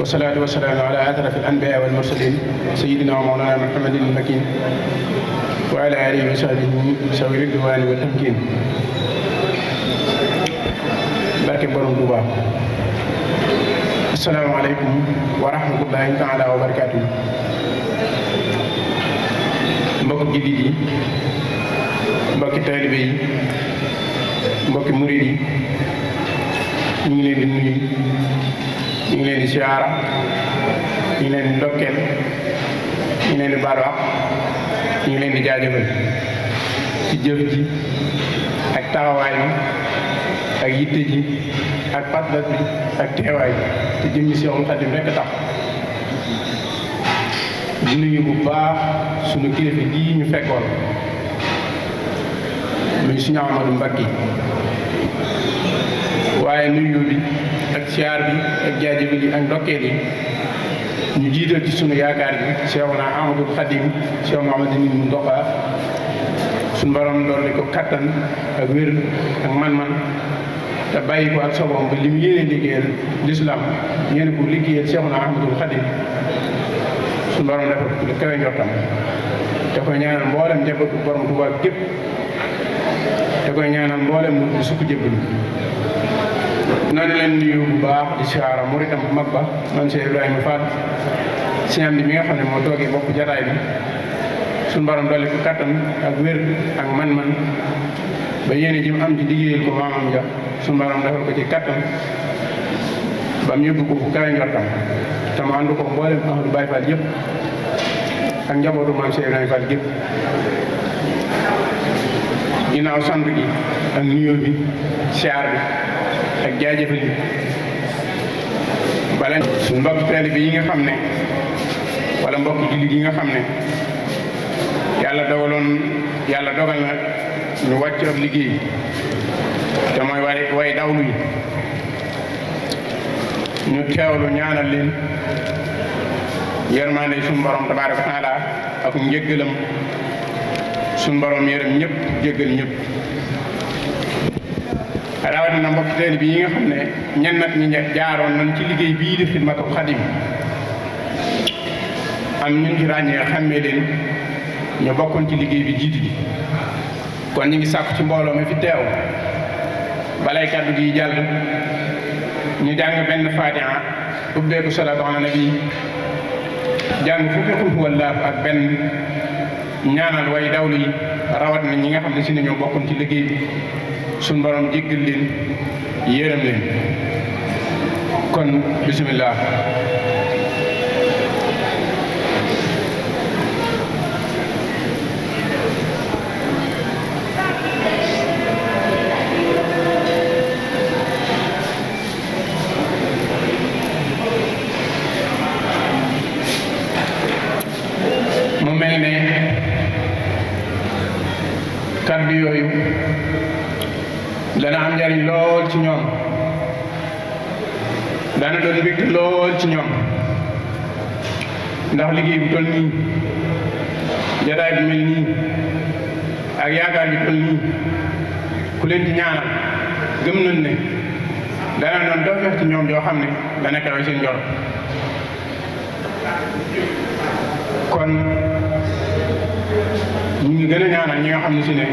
والصلاة والسلام على أشرف الأنبياء والمرسلين سيدنا ومولانا محمد المكين وعلى آله وصحبه ذوي الرضوان والتمكين. barke borom Tuuba. asalaamaaleykum wa rahmatullahi taala wa barakaatu. mbokki jullit yi, mbokki taalibe yi, mbokki murid yi, ñu ngi leen di nuyu, ñu ngi leen di siyaara, ñu ngi leen di ndokkeel, ñu ngi leen di baalu àq, ñu ngi leen di jaajëfal ci jëf ji ak taxawaay bi ak yitte ji ak patlat bi ak teewaay te jëmmi Seexul Xadim rekk tax. di nuyu bu baax sunu kilifa gii ñu fekkoon muy Sëñ Ahmadu Mbàkke, waaye nuyu bi ak siyaar bi ak jaajëfal yi ak ndokkeel yi ñu jiital ci sunu yaakaar bi Seexuna Ahmadul Xadim, Seex Muhammadul Muntaxa, suñu borom dolli ko kattan ak wér ak man-man te bàyyi ko ak sobom ba li mu yéene liggéeyal lislaam yéene ko liggéeyal Seexuna Ahmadul Xadim suñu borom defal ko lu kawe njortam. te koy ñaanal mboolem njabootu borom Tuubaa gépp, te koy ñaanal mboolem mu sukk jébbalu. noonu leen nuyu bu baax di siyaara muritam bu mag ba man Cheikh Ibrahima Fall si am di mi nga xam ne moo toogee bopp jataay bi, suñu borom dolli ko kattan ak wér ak man-man ba yéene ji mu am ci liggéeyal ko maamam ja suñu borom defal ko ci kattan ba mu yóbbu ko fu kawe njortam te mu ànd ko mboolem ahlu Baay Fall yëpp ak njabootu maam Cheikh Ibrahima Fall yëpp. ginnaaw sant gi ak nuyoo bi, siyaar bi ak jaajëfal yi bala suñu mbokk taalibe yi nga xam ne wala mbokk jullit yi nga xam ne yàlla dogal na ñu wàcc ab liggéey te mooy way dawlu yi, ñu teewlu ñaanal leen yërmande suñu borom tabaaraka wa taala ak njëggalam, suñu borom yërëm ñëpp jéggal ñëpp. rawatina mbokk taalibe bi yi nga xam ne ñenn nag ñi jaaroon nañ ci liggéey bii di Xidmatul Xadim, am ñun ci ràññee xàmmee leen ñu bokkoon ci liggéey bi jiitu ji. kon ñu ngi sàkku ci mbooloo mi fi teew balay kàddu gi jàll ñu jàng benn Faatiha ubbeeku salaatu ala nabi, jàng fukki xul huwallaahu ak benn, ñaanal way dawlu yi rawat na ñi nga xam ne si ne ñoo bokkoon ci liggéey bi suñ borom jéggal leen yërëm leen. kon bisimilah. mu mel ne kàddu yooyu dana am njariñ lool ci ñoom, dana doon mbégte lool ci ñoom, ndax liggéey bu toll nii, jataay bu mel nii ak yaakaar bi toll nii, ku leen di ñaanal gëm nañ ne dana doon dofeex ci ñoom joo xam ne dana kawe seen njort. kon ñu ngi gën a ñaanal ñi nga xam ne si ne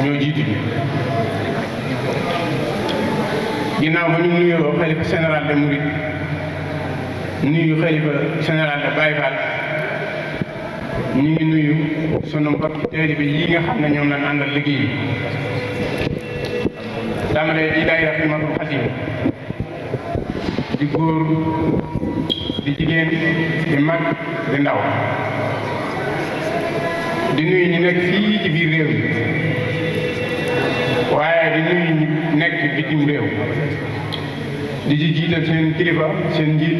ñoo jiitu ji. ginnaaw ba ñu nuyoo xalifa général de Mouride, nuyu xalifa général de Baye Fall, ñu ngi nuyu sunu mbokki taalibe yi nga xam ne ñoom lañ àndal liggéey bi. tàmbalee di daayira Xidmatul Xadim, di góor di jigéen di mag di ndaw, di nuyu ñi nekk fii ci biir réew mi waaye di nuyu ñi nekk bitim réew, di ci jiital seen kilifa seen njiit.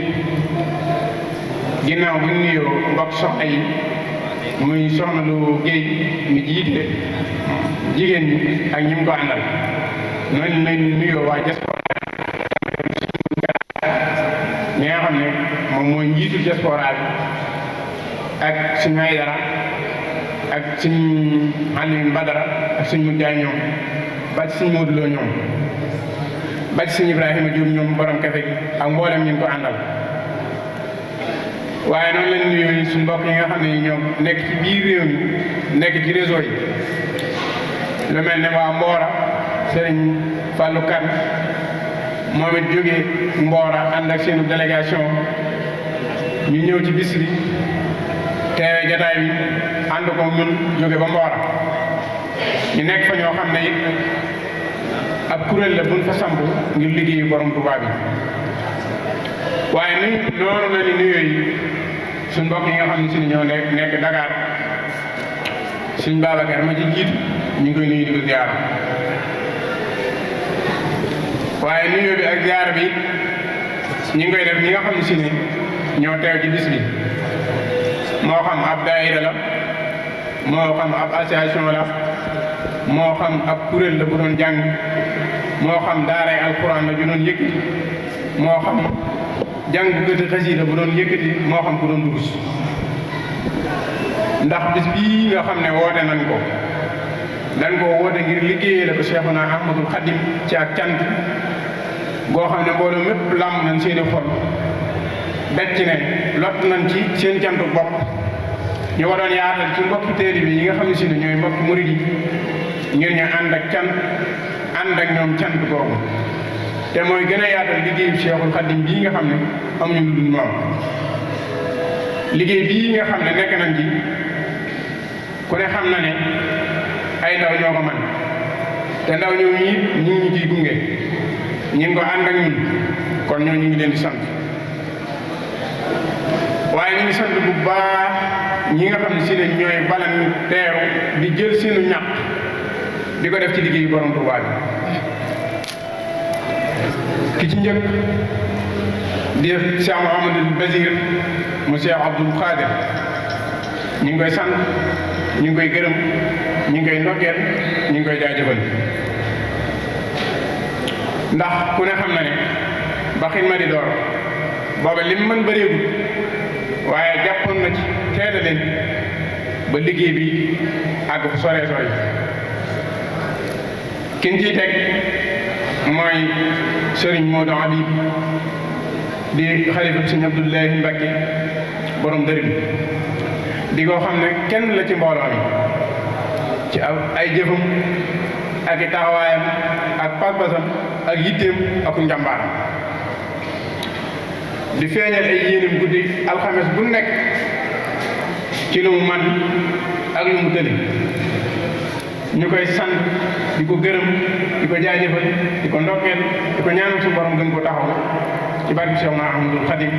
ginnaaw bu ñu nuyoo mbokk soxna yi, muy soxna lu géej mi jiite jigéen ñi ak ñi mu ko àndal, noonu lañ nuyoo waa diaspora ñi nga xam ne moom mooy njiitu diaspora bi ak suñu ay dara ak suñu Aliou Badara ak suñu Moussa ñoom ba ci suñu Modou Lo ñoom ba ci suñu Ibrahima Diop ñoom borom kafe gi ak mboolem ñu ko àndal waaye noonu lañ nuyu suñu mbokk yi nga xam ne ñoom nekk ci biir réew mi nekk ci réseau yi lu mel ne waa Mbora Serigne Fallou Kane moom it jóge Mbora ànd ak seenu délégation ñu ñëw ci bis bi teewe jataay bi ànd ko ñun jóge ba Mbora ñu nekk fa ñoo xam ne it ab kuréel la buñ fa samp ngir liggéeyu borom Tuubaa bi waaye ni noonu la ni nuyoo yi suñ mbokk yi nga xam ne si ñoo nekk Dakar suñ Babacar ma ci jiitu ñu ngi koy nuyu di ko ziar waaye nuyoo bi ak ziar bi ñu ngi koy def ñi nga xam ne si ñoo teew ci bis bi moo xam ab daayira la moo xam ab association la moo xam ab kuréel la bu doon jàng moo xam daaray alxuraan la ju doon yëkkati moo xam jàng gëti xasiida bu doon yëkkati moo xam ku doon dugg ndax bis bii nga xam ne woote nañ ko dañ koo woote ngir liggéeyee la ko Seexuna Ahmadul Xadim ci ak cant goo xam ne mbooloo mépp làmb nañ seeni xol daj ci ne lot nañ ci seen cantu bopp ñu waroon yaatal ci mbokki taalibe yi nga xam ne si ne ñooy mbokki murid yi ngir ñu ànd ak cant ànd ak ñoom cant googu te mooy gën a yaatal liggéeyu Seexul Xadim bii nga xam ne amuñu lu dul moom liggéey bii nga xam ne nekk nañ ci ku ne xam na ne ay ndaw ñoo ko man te ndaw ñoo ñi ñu ngi ciy gunge ñu ngi ko ànd ak ñun kon ñoo ñu ngi leen di sant waaye ñu ngi sant bu baax ñi nga xam ne si ne ñooy balan teeru di jël seenu ñàq di ko def ci liggéeyu borom Tuubaa bi ki ci njëkk di Cheikh Mouhamadou Basir mu Cheikh Abdoul Khadir ñu ngi koy sant ñu ngi koy gërëm ñu ngi koy ndokkeel ñu ngi koy jaajëfal ndax ku ne xam na ne ba xidma di door booba lim mën bëreegul waaye jàppoon na ci teeda leen ba liggéey bi àgg fu sore sore kin ciy teg mooy Serigne Modou Habib di xalifa Serigne Abdoulahi Mbacké borom dër bi di ko xam ne kenn la ci mbooloo mi ci ay jëfam ak i taxawaayam ak pas-pasam ak yitteem ak njàmbaaram di feeñal ay yéenam guddi alxames bu nekk ci lu mu man ak lu mu tëli ñu koy sant di ko gërëm di ko jaajëfal di ko ndokkeel di ko ñaanal su borom gën ko taxaw ci barke Seexuna Ahmadul Xadim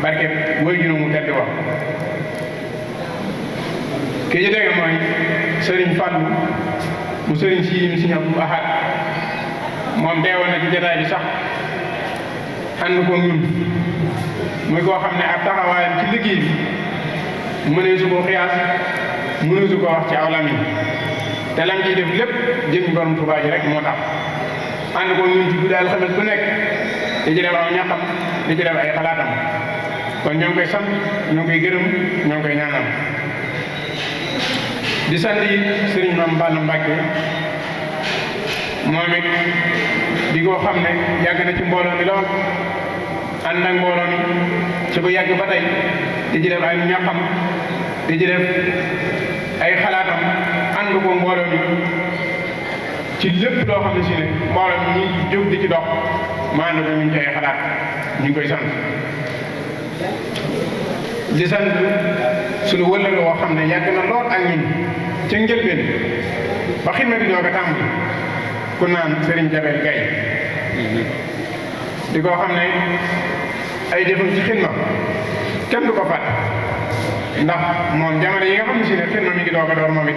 barke woy juróom mu tedd wax ki ci tege mooy Sëriñ Fallu mu Sëriñ Sidi mi Sëriñ Abdul Ahad moom deewoon na ci jotaay bi sax ànd ko ñun muy koo xam ne ab taxawaayam ci liggéey bi mënee su ko xiyaas mënee su ko wax ci aw lamiñ te lam ciy def lépp jëm borom Tuubaa ji rek moo tax ànd ko ñun ci guddi alxames bu nekk di ci def aw ñaxam di ci def ay xalaatam kon ñoo ngi koy sant ñoo ngi koy gërëm ñoo ngi koy ñaanal di sant yi Sëriñ Maam Balla Mbàkke moom it di ko xam ne yàgg na ci mbooloo mi lool ànd ak mbooloo mi ci bu yàgg ba tey di ci def ay ñaxam di ci def ay xalaatam ànd ko mbooloo mi ci lépp loo xam ne si ne mbooloo mi ñi jóg di ci dox ma ànd ko ñu ci ay xalaat ñu ngi koy sant di sant suñu wëllëg woo xam ne yàgg na lool ak ñun ca njëlbeen ba xidma bi ñoo ko tàmbali ku naan Serigne Jabel Gaye di koo xam ne ay jëfam ci xidma kenn du ko fàtte ndax moom jamono yi nga xam ne si ne xidma mi ngi doog a door moom it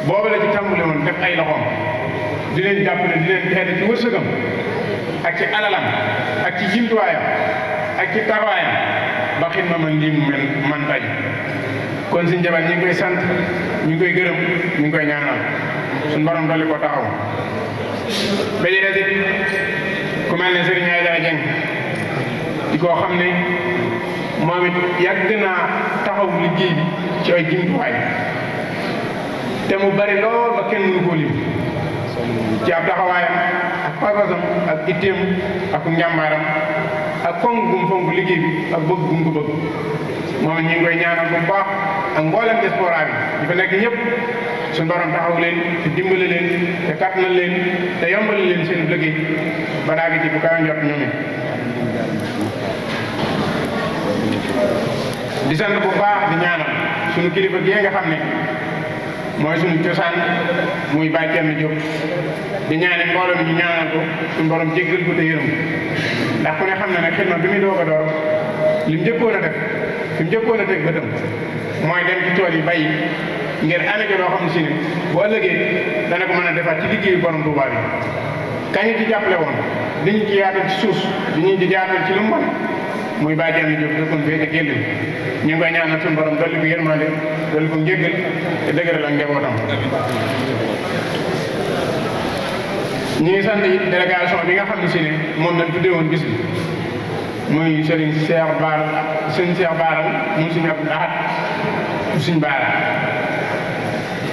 boobu la ci tàmbali woon def ay loxoom di leen jàppale di leen teete ci wërsëgam ak ci alalam ak ci jimtuwaayam ak ci taxawaayam ba xidma man lii mu mel man tay kon Serigne Jabel ñu ngi koy sant ñu ngi koy gërëm ñu ngi koy ñaanal suñu borom dolli ko taxaw ba ji des it ku mel ne Serigne Aïdara Dieng di koo xam ne moom it yàgg naa taxaw liggéey bi ci ay jumtuwaay te mu bari lool ba kenn mënu koo lim ci ab taxawaayam ak pasasam ak itteem ak njàmbaaram ak fonk gum fonk liggéey bi ak bëgg gum ko bëgg moom ñu ngi koy ñaanal bu baax ak mboolem diaspora bi di fa nekk ñëpp suñu borom taxaw leen te dimbale leen te kattanal leen te yombal leen seen liggéey ba daagi ci bu kawe njot ñoom it di sant bu baax di ñaanal suñu kilifa gi nga xam ne mooy suñu cosaan muy Baye Thierno Diop di ñaani mbooloo mi ñu ñaanal ko suñu borom jéggal ko te yërëm ndax ku ne xam na ne xidma bi muy doog a door li mu njëkkoon a def fi mu njëkkoon a teg bëtam mooy dem ci tool yi bay ngir amee ko loo xam ne si ne bu ëllëgee dana ko mën a defaat ci liggéeyu borom Touba bi kañu ci jàppale woon di ñu ci yaatal ci suuf di ñu ci jaatal ci lu mu mën muy Baye Thierno Diop dëkkoon fee te génn ñu ngi koy ñaanal suñu borom dolli ko yërmande dolli ko njéggal te dëgëral ak njabootam. ñu ngi sant it délégation bi nga xam ne si ne moom lañ tuddee woon bis bi muy Serigne Cheikh Bara mu Serigne Abdou Ahad mu Serigne Bara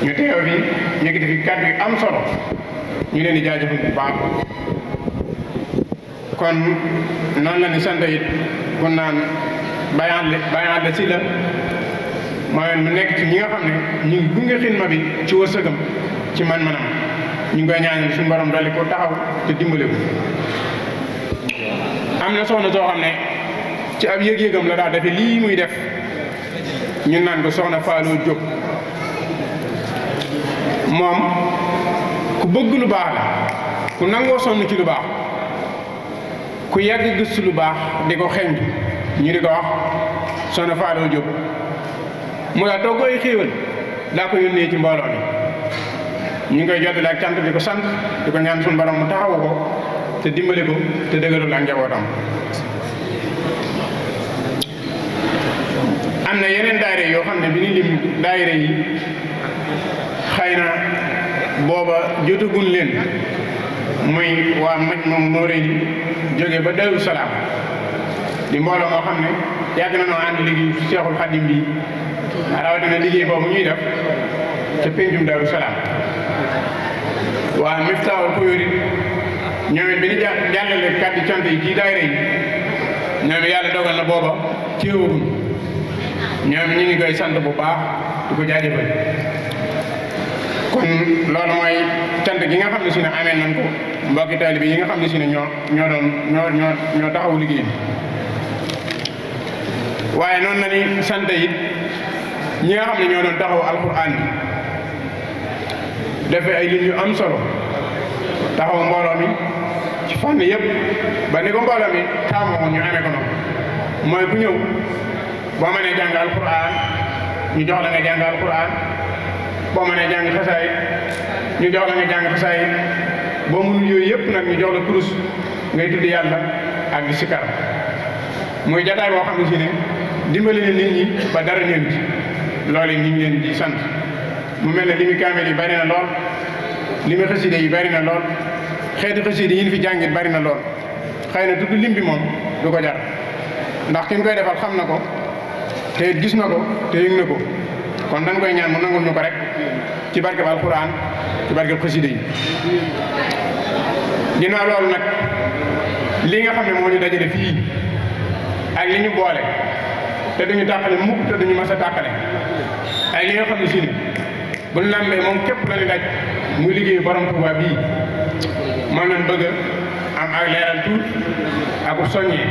ñu teew fi yëkkati fi kàddu yu am solo ñu leen di jaajëfal bu baax kon noonu la ni sant it kon naan bàyyi la si la mooy mu nekk ci ñi nga xam ne ñu ngi gunge xidma bi ci wërsëgam ci man-manam ñu ngi koy ñaanal suñu borom dolli ko taxaw te dimbale ko am na soxna soo xam ne ci ab yëg-yëgam la daal defe lii muy def ñun naan ko soxna Fallou Diop moom ku bëgg lu baax la ku nangoo sonn ci lu baax ku yàgg gëstu lu baax di ko xeeñ ñu di ko wax soxna Fallou Diop mu daa togg ay xéewal daa ko yónnee ci mbooloo mi ñu ngi koy jottali ak cant di ko sant di ko ñaan suñu borom mu taxawu ko te dimbali ko te dëgëral ak njabootam. am na yeneen daayira yoo xam ne bi ñu lim daayira yi xëy na booba jotaguñ leen muy waa maj moom moo rëy jóge ba Daaru Salaam di mbooloo moo xam ne yàgg na noo ànd liggéey Seexul Xadim bi rawatina liggéey boobu ñuy def ca pencum Daaru Salaam waa Miftaahul Xuyuuri ñoom it bi ñu jàllale kàddu cant yi ci daayira yi ñoom it yàlla dogal na booba ci wóoruñ ñoom ñu ngi koy sant bu baax di ko jaajëfal kon loolu mooy cant gi nga xam ne si ne amee nañ ko mbokki taalibe yi nga xam ne si ne ñoo taxawu liggéey bi waaye noonu la ni sant it ñi nga xam ne ñoo doon taxaw alxuraan bi defee ay lim yu am solo taxaw mbooloo mi ci fànn yëpp ba ni ko mbooloo mi taamoo ñu amee ko noonu mooy ku ñëw boo mënee jàng alxuraan ñu jox la nga jàng alxuraan boo mënee jàng xasaayit ñu jox la nga jàng xasaayit boo mënul yooyu yëpp nag ñu jox la kurus ngay tudd yàlla ak di sikar muy jataay boo xam ne si ne dimbali na nit ñi ba dara ñëw ci loolu ñu ngi leen di sant mu mel ne li mu kaamel yi bari na lool li mu xaside yi bari na lool xeeti xaside yi ñu fi jàngit bari na lool xëy na tudd lim bi moom du ko jar ndax ki ñu koy defal xam na ko te gis na ko te yëg na ko kon dañ koy ñaan mu nangul ñu ko rek ci barkeb alxuraan ci barkeb xaside yi ginnaaw loolu nag li nga xam ne moo ñu dajale fii ak li ñu boole te duñu tàqale mukk te duñu mas a tàqale ak li nga xam ne si ni bu ñu lambee moom képp la ñu daj muy liggéeyu borom Touba bii man nañ bëgg am ak leeral tuut ak soññee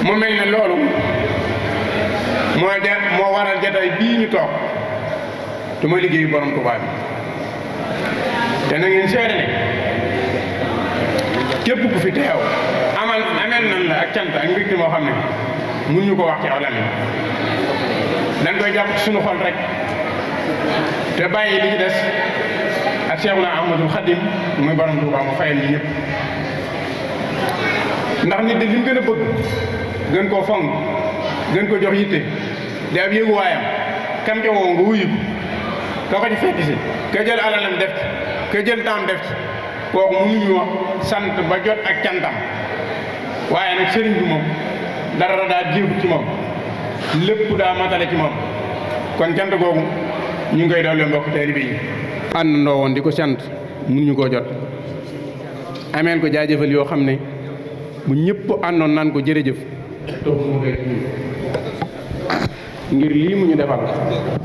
mu mel ne loolu moo waral jataay bii ñu toog te mooy liggéeyu borom Touba bi te na ngeen seede ne képp ku fi teew amel nan la ak cant ak mbégte moo xam ne mun ñu ko wax ci aw lamiñ dañ koy jàpp ci suñu xol rek te bàyyi li ci des ak Seexuna Ahmadul Xadim muy borom Touba mu fayal ñi ñëpp ndax nit de li mu gën a bëgg gën koo fonk gën ko jox yitte di ab yëguwaayam kam ca woo nga wuyu ko ko ci fekk si ka jël alalam def ci ka jël temps def ci kooku mënuñu sant ba jot ak cantam waaye nag sëriñ bi moom dara daa jéegu ci moom lépp daa matale ci moom kon cant googu ñu ngi koy doole mbokk taalibe yi àndandoo woon di ko sant mënuñu koo jot ameel ko jaajëfal yoo xam ne bu ñëpp àndoon naan ko jërëjëf ngir lii mu ñu defal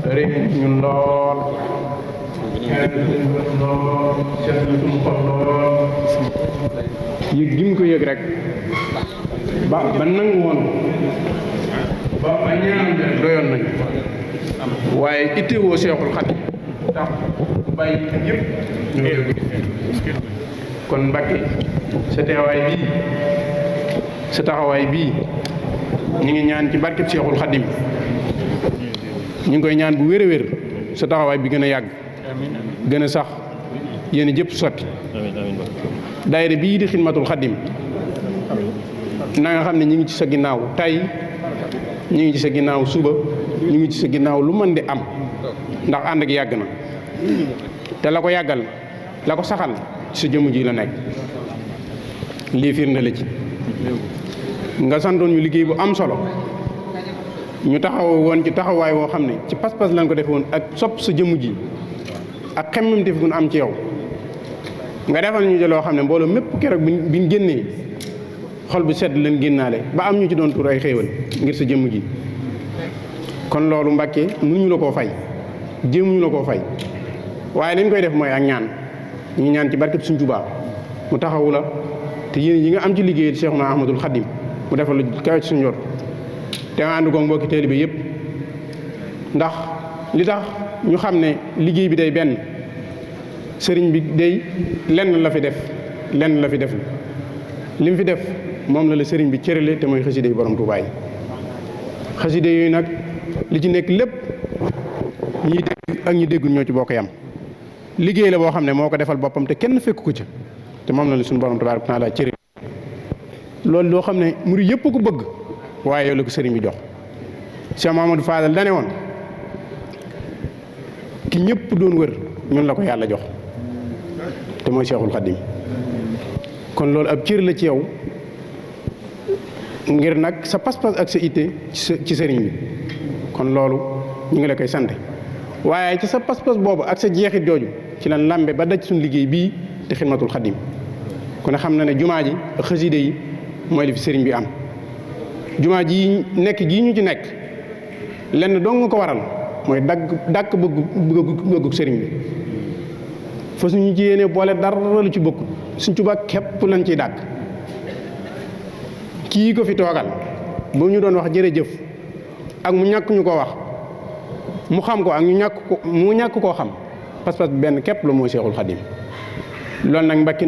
rëy ñun lool lool seet na suñu xol lool yëg gi mu ko yëg rek ba nangu woon ba ñaan doyoon nañu waaye ittewoo Seexul Xadiim tax bàyyi yëpp ñoo yëg kon Mbàkke sa teewaay bii sa taxawaay bii ñu ngi ñaan ci barkeb Seexul Xadiim ñu ngi koy ñaan bu wér a wér sa taxawaay bi gën a yàgg gën a sax yéen jëpp sotti daayira bii di Xidmatul Xadiim na nga xam ne ñu ngi ci sa ginnaaw tey ñu ngi ci sa ginnaaw suba ñu ngi ci sa ginnaaw lu mën di am ndax ànd ak yàgg na te la ko yàggal la ko saxal ci sa jëmm ji la nekk lii firnde la ci nga santoon ñu liggéey bu am solo ñu taxaw woon ci taxawaay woo xam ne ci pas-pas lañ ko defe woon ak sopp sa jëmm ji ak xemmemteef gu am ci yow nga defal ñu ci loo xam ne mbooloo mépp keroog biñ génnee xol bu sedd leen génnaale ba am ñu ci doon tur ay xéewal ngir sa jëmm ji kon loolu Mbàkke mënuñu la koo fay jéemuñu la koo fay waaye lañ koy def mooy ak ñaan ñu ngi ñaan ci barkeb Sëriñ Tuubaa mu taxawu la te yéen yi nga am ci liggéey Seexuna Ahmadul Xadim mu defal lu kawe ci suñu jot te nga ànd ko mbokki taalibe bi yëpp ndax li tax ñu xam ne liggéey bi day benn sëriñ bi day lenn la fi def li mu fi def moom la sëriñ bi cërale te mooy xasida yi borom Tuubaa yi xasida yooyu nag li ci nekk lépp ñiy dégg ak ñi déggul ñoo ci bokk yam liggéey la boo xam ne moo ko defal boppam te kenn fekk ko ca te moom la suñu borom tabaaraka taala cërale loolu loo xam ne murid yëpp ko bëgg waaye yow la ko sëriñ bi jox Cheikh Mamadou Fadal dane woon ki ñëpp doon wër ñun la ko yàlla jox te mooy Cheikhul Khadim kon loolu ab cër la ci yow ngir nag sa pas-pas ak sa itte ci sëriñ bi kon loolu ñu ngi la koy sant waaye ci sa pas-pas boobu ak sa jeexit jooju ci lan lambe ba daj suñu liggéey bii te Xidmatul Xadim ku ne xam na ne jumaa ji ak xaside yi mooy li fi sëriñ bi am jumaa ji nekk gii ñu ci nekk lenn dong nga ko waral mooy dàkk bëggu sëriñ bi fa suñu ci yéene boole dara lu ci bokk Sëriñ Tuubaa képp lañ ciy dàkk kii ko fi toogal bu ñu doon wax jërëjëf ak mu ñàkk ñu ko wax mu xam ko ak mu ñàkk koo xam pas-pas benn képp la mooy Seexul Xadim loolu nag Mbàkke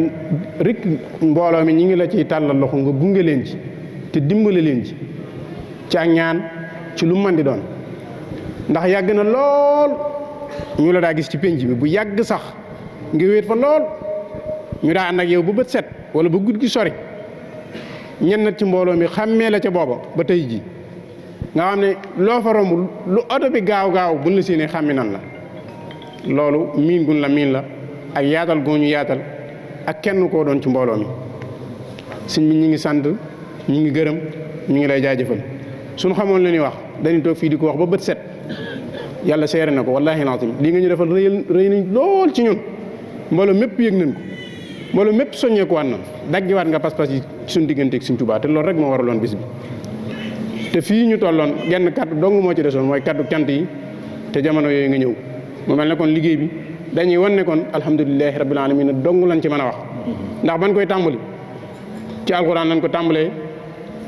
rek mbooloo mi ñi ngi la ciy tàllal loxo nga gunge leen ci te dimbale leen ci ak ñaan ci lu mën di doon ndax yàgg na lool ñu la daa gis ci penc bi bu yàgg sax nga wéet fa lool ñu daa ànd ak yow ba bët set wala ba guddi gi sori ñenn ci mbooloo mi xàmmee la ca booba ba tey ji nga xam ne loo fa romb lu oto bi gaaw buñ la séenee xàmmi nan la loolu miin gun la miin la ak yaatal goo ñu yaatal ak kenn koo doon ci mbooloo mi sëñ bi ñi ngi sant ñi ngi gërëm ñu ngi lay jaajëfal suñu xamoon la ñuy wax dañuy toog fii di ko wax ba bët set yàlla seere na ko wallaahi laasim lii nga ñu defal rëy nañ lool ci ñun mbooloo mépp yëg nañ ko mbooloo mépp soññeeku waat na daggiwaat nga pas-pas yi suñu digganteeg Sëriñ Tuubaa te loolu rek moo waraloon bis bi te fii ñu tolloon genn kaddu dong moo ci desoon mooy kaddu cant yi te jamono yooyu nga ñëw mu mel ne kon liggéey bi dañuy wan ne kon alhamdulilahi rabbil alamin dong lañ ci mën a wax ndax ban koy tàmbali ci alxuraan lañ ko tàmbalee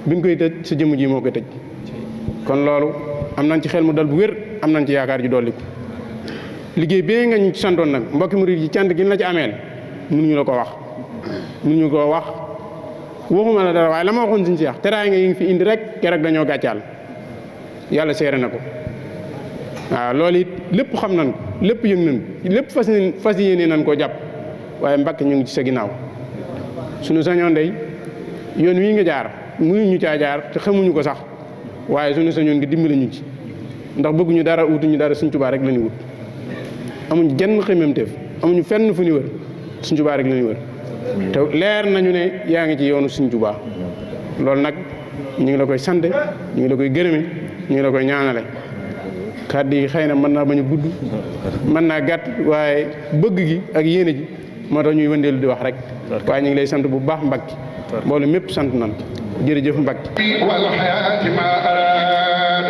biñ koy tëj sa jëmm ji moo koy tëj kon loolu am nañ ci xel mu dal bu wér am nañ ci yaakaar ju dolli ko liggéey bee nga ñu ci santoon nag mbokki murid yi cant gi la ci ameel mënuñu la ko wax waxuma la dara waaye la ma waxoon Sëriñ Seex teraay nga yi ngi fi indi rek keroog dañoo gàccaal yàlla seere na ko waaw loolu it lépp xam nañ ko lépp yëg nañ ko lépp fas yéene nañ koo jàpp waaye Mbàkke ñu ngi ci sa ginnaaw suñu sañoon day yoon wii nga jaar mënuñu caa jaar te xamuñu ko sax waaye suñu sañoon nga dimbali ñu ci ndax bëgguñu dara wutuñu dara Sëriñ Tuubaa rek la ñu wut amuñu jenn xemmeemteef amuñu fenn fu ñu wër Sëriñ Tuubaa rek la ñu wër te leer nañu ne yaa ngi ci yoonu Sëriñ Tuubaa loolu nag ñu ngi la koy sant ñu ngi la koy gërëme ñu ngi la koy ñaanale kàddu yi xëy na mën naa bañ a gudd mën naa gàtt waaye bëgg gi ak yéene ji moo tax ñuy wëndeelu di wax rek waaye ñu ngi lay sant bu baax Mbacke mboolu mépp sant nan jërëjëf Mbacke wal hayati ma arad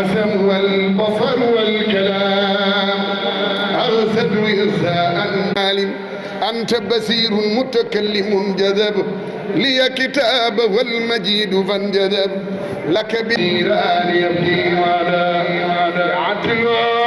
asam wal basar wal kalam arsad wirsaan alim anta basirun mutakallimun jadab liya kitab wal majid fanjadab laka bi يبكي ولا عتلو